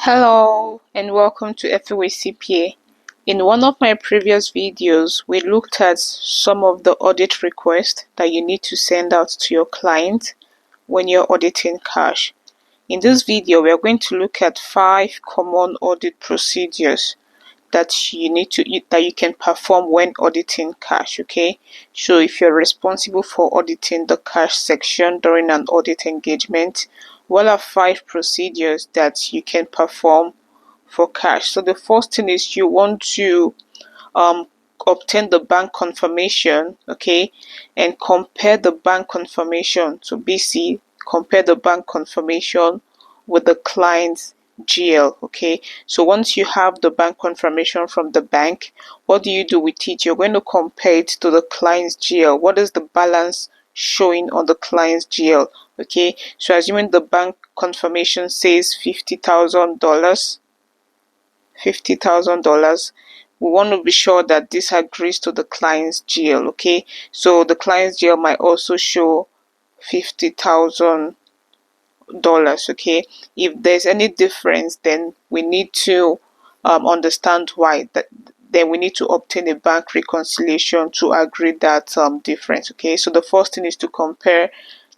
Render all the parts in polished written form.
Hello and welcome to FOA CPA. In one of my previous videos, we looked at some of the audit requests that you need to send out to your client when you're auditing cash. In this video, we are going to look at 5 common audit procedures that you can perform when auditing cash. Okay, so if you're responsible for auditing the cash section during an audit engagement, what are 5 procedures that you can perform for cash? So the first thing is you want to um obtain the bank confirmation, okay, and compare the bank confirmation. So BC, compare the bank confirmation with the client's GL. Okay, so once you have the bank confirmation from the bank, what do you do with it? You're going to compare it to the client's GL. What is the balance showing on the client's GL? Okay, so assuming the bank confirmation says $50,000, we want to be sure that this agrees to the client's GL. Okay, so the client's GL might also show $50,000. Okay, if there's any difference, then we need to understand why. Then we need to obtain a bank reconciliation to agree that difference. Okay, so the first thing is to compare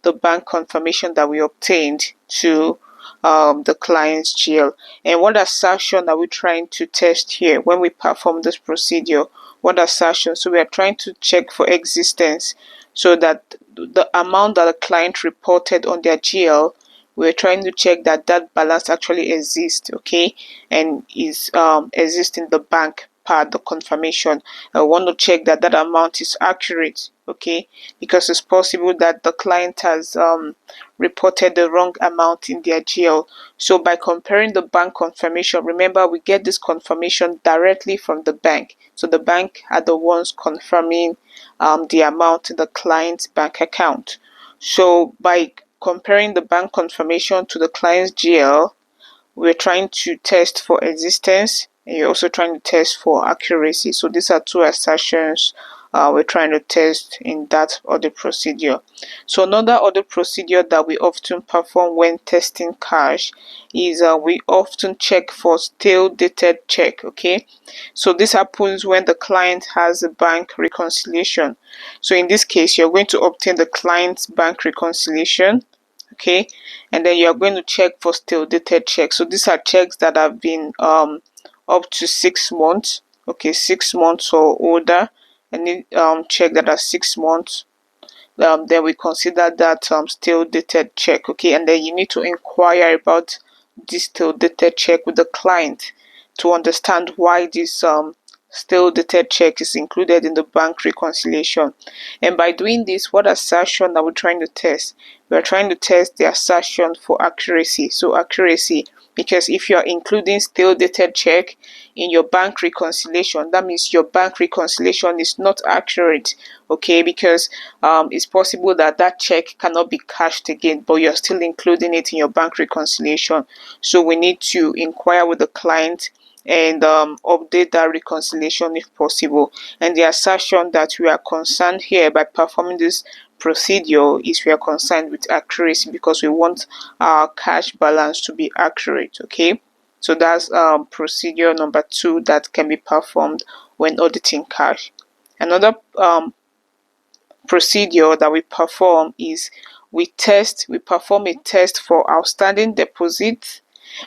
the bank confirmation that we obtained to the client's GL. And what assertion are we trying to test here when we perform this procedure? What assertion? So we are trying to check for existence, so that the amount that the client reported on their GL, we're trying to check that that balance actually exists, okay, and is exists in the bank part, the confirmation. I want to check that that amount is accurate, okay, because it's possible that the client has reported the wrong amount in their GL. So by comparing the bank confirmation, remember we get this confirmation directly from the bank. So the bank are the ones confirming the amount in the client's bank account. So by comparing the bank confirmation to the client's GL, we're trying to test for existence, and you're also trying to test for accuracy. So these are 2 assertions we're trying to test in that audit procedure. So another audit procedure that we often perform when testing cash is we often check for stale dated check. Okay, so this happens when the client has a bank reconciliation. So in this case, you're going to obtain the client's bank reconciliation, okay, and then you're going to check for stale dated checks. So these are checks that have been up to 6 months, okay, 6 months or older. Any check that are 6 months, then we consider that stale dated check, okay, and then you need to inquire about this stale dated check with the client to understand why this stale dated check is included in the bank reconciliation. And by doing this, what assertion are we trying to test? We are trying to test the assertion for accuracy. So accuracy, because if you are including stale dated check in your bank reconciliation, that means your bank reconciliation is not accurate, okay, because it's possible that that check cannot be cashed again, but you're still including it in your bank reconciliation. So we need to inquire with the client and update that reconciliation if possible. And the assertion that we are concerned here by performing this procedure is we are concerned with accuracy, because we want our cash balance to be accurate. Okay, so that's procedure number 2 that can be performed when auditing cash. Another procedure that we perform is we perform a test for outstanding deposits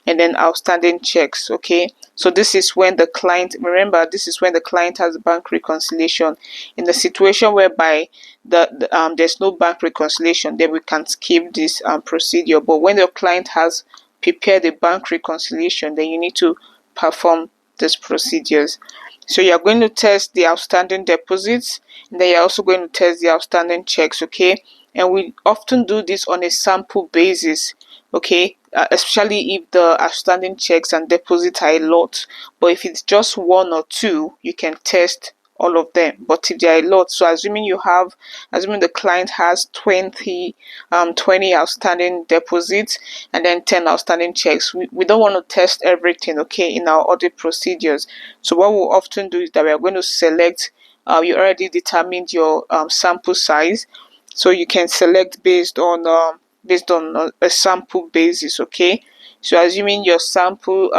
and then outstanding checks. Okay, so this is when the client, remember, this is when the client has bank reconciliation. In the situation whereby there's no bank reconciliation, then we can skip this procedure. But when the client has prepared a bank reconciliation, then you need to perform these procedures. So you're going to test the outstanding deposits, and then you're also going to test the outstanding checks, okay? And we often do this on a sample basis, okay? Especially if the outstanding checks and deposits are a lot. But if it's just 1 or 2, you can test all of them. But if there are a lot, so assuming the client has 20 outstanding deposits and then 10 outstanding checks, we don't want to test everything, okay, in our audit procedures. So what we'll often do is that we are going to select, you already determined your sample size, so you can select based on based on a sample basis. Okay, so assuming your sample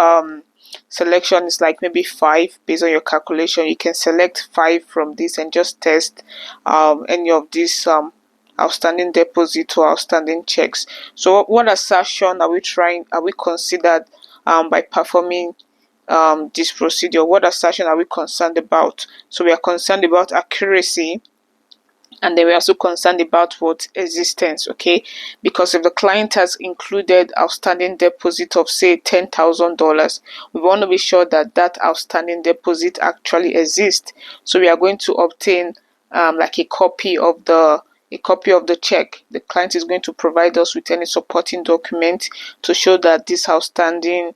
selection is like maybe 5 based on your calculation, you can select 5 from this and just test any of these outstanding deposit or outstanding checks. So what assertion are we considered by performing this procedure? What assertion are we concerned about? So we are concerned about accuracy, and then we're also concerned about what existence. Okay, because if the client has included outstanding deposit of say $10,000, we want to be sure that that outstanding deposit actually exists. So we are going to obtain like a copy of the check. The client is going to provide us with any supporting document to show that this outstanding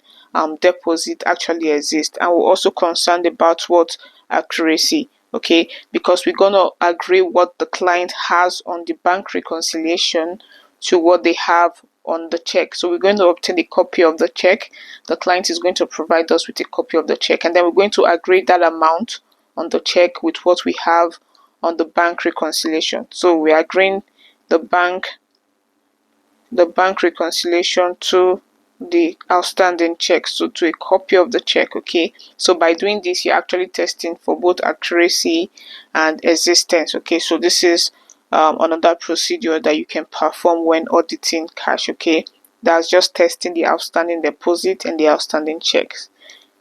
deposit actually exists. And we're also concerned about what accuracy. Okay, because we're going to agree what the client has on the bank reconciliation to what they have on the check. So we're going to obtain a copy of the check. The client is going to provide us with a copy of the check, and then we're going to agree that amount on the check with what we have on the bank reconciliation. So we're agreeing the bank reconciliation to the outstanding check, so to a copy of the check. Okay, so by doing this, you're actually testing for both accuracy and existence. Okay, so this is another procedure that you can perform when auditing cash. Okay, that's just testing the outstanding deposit and the outstanding checks.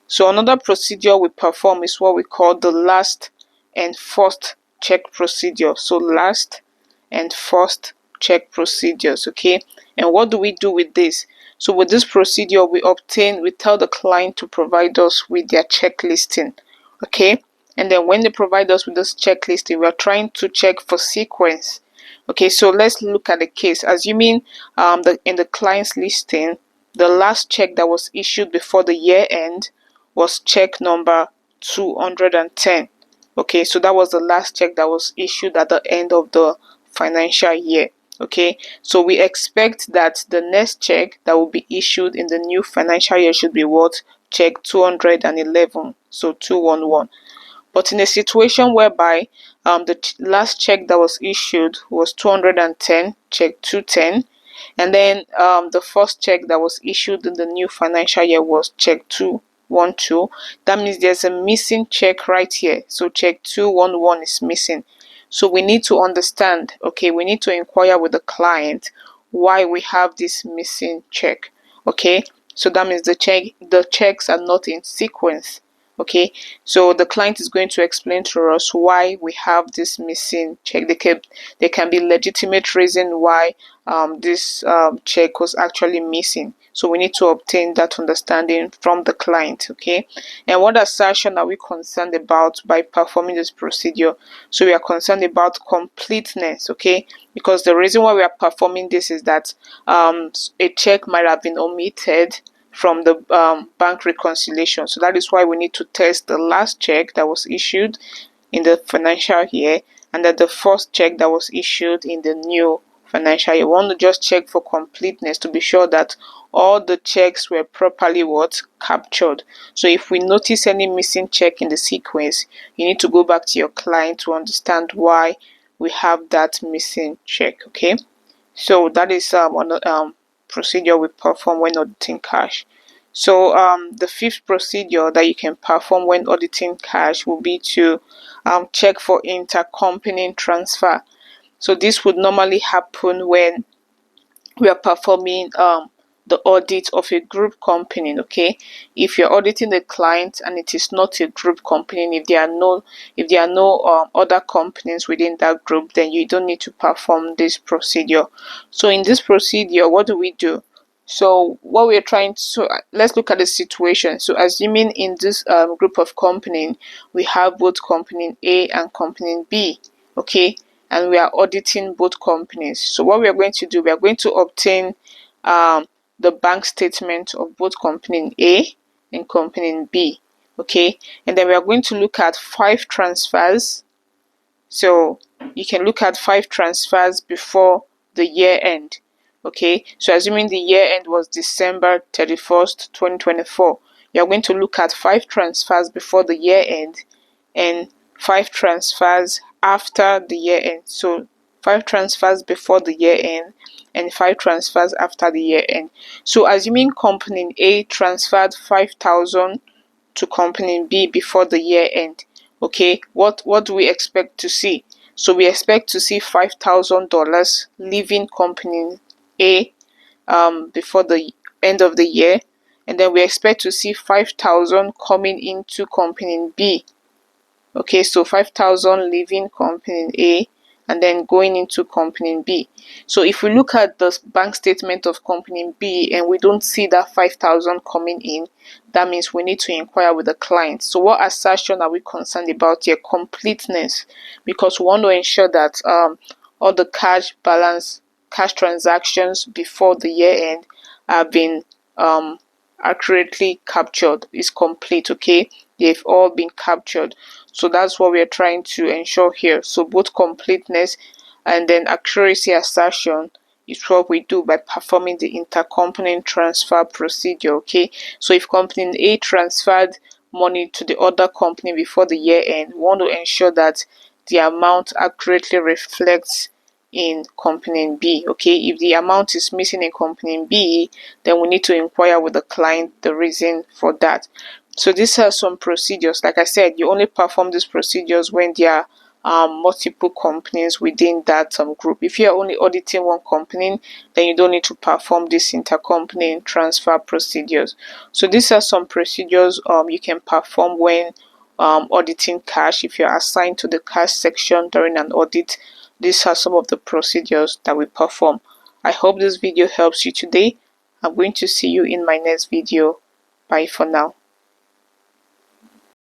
So another procedure we perform is what we call the last and first check procedure. So last and first check procedures. Okay, and what do we do with this? So with this procedure, we tell the client to provide us with their check listing. Okay, and then when they provide us with this check listing, we are trying to check for sequence. Okay, so let's look at the case. Assuming in the client's listing, the last check that was issued before the year end was check number 210. Okay, so that was the last check that was issued at the end of the financial year. Okay, so we expect that the next check that will be issued in the new financial year should be what? Check 211, so 211. But in a situation whereby the last check that was issued was 210, check 210, and then the first check that was issued in the new financial year was check 212, that means there's a missing check right here. So check 211 is missing. So we need to understand, okay, we need to inquire with the client why we have this missing check. Okay, so that means the checks are not in sequence. Okay, so the client is going to explain to us why we have this missing check. There can be legitimate reason why this check was actually missing. So we need to obtain that understanding from the client. Okay, and what assertion are we concerned about by performing this procedure? So we are concerned about completeness. Okay, because the reason why we are performing this is that a check might have been omitted from the bank reconciliation. So that is why we need to test the last check that was issued in the financial year and that the first check that was issued in the new financial year. We want to just check for completeness to be sure that all the checks were properly captured. So if we notice any missing check in the sequence, you need to go back to your client to understand why we have that missing check. Okay, so that is procedure we perform when auditing cash. So the fifth procedure that you can perform when auditing cash will be to check for intercompany transfer. So this would normally happen when we are performing the audit of a group company. Okay, if you're auditing a client and it is not a group company, if there are no other companies within that group, then you don't need to perform this procedure. So in this procedure, what do we do? So what we're trying to, so let's look at the situation. So assuming in this group of company, we have both company A and company B. Okay, and we are auditing both companies. So what we are going to do, we are going to obtain the bank statement of both company A and company B. Okay, and then we are going to look at 5 transfers. So you can look at 5 transfers before the year end. Okay, so assuming the year end was December 31st, 2024, you're going to look at 5 transfers before the year end and 5 transfers after the year end. So 5 transfers before the year end, and 5 transfers after the year end. So assuming company A transferred 5,000 to company B before the year end, okay, what do we expect to see? So we expect to see $5,000 leaving company A before the end of the year, and then we expect to see 5,000 coming into company B. Okay, so 5,000 leaving company A and then going into company B. So if we look at the bank statement of company B and we don't see that 5,000 coming in, that means we need to inquire with the client. So what assertion are we concerned about here? Completeness, because we want to ensure that all the cash transactions before the year end have been accurately captured, is complete. Okay, they've all been captured. So that's what we're trying to ensure here. So both completeness and then accuracy assertion is what we do by performing the intercompany transfer procedure. Okay, so if company A transferred money to the other company before the year end, we want to ensure that the amount accurately reflects in company B. Okay, if the amount is missing in company B, then we need to inquire with the client the reason for that. So these are some procedures. Like I said, you only perform these procedures when there are multiple companies within that group. If you're only auditing one company, then you don't need to perform these intercompany transfer procedures. So these are some procedures you can perform when auditing cash. If you're assigned to the cash section during an audit, these are some of the procedures that we perform. I hope this video helps you today. I'm going to see you in my next video. Bye for now.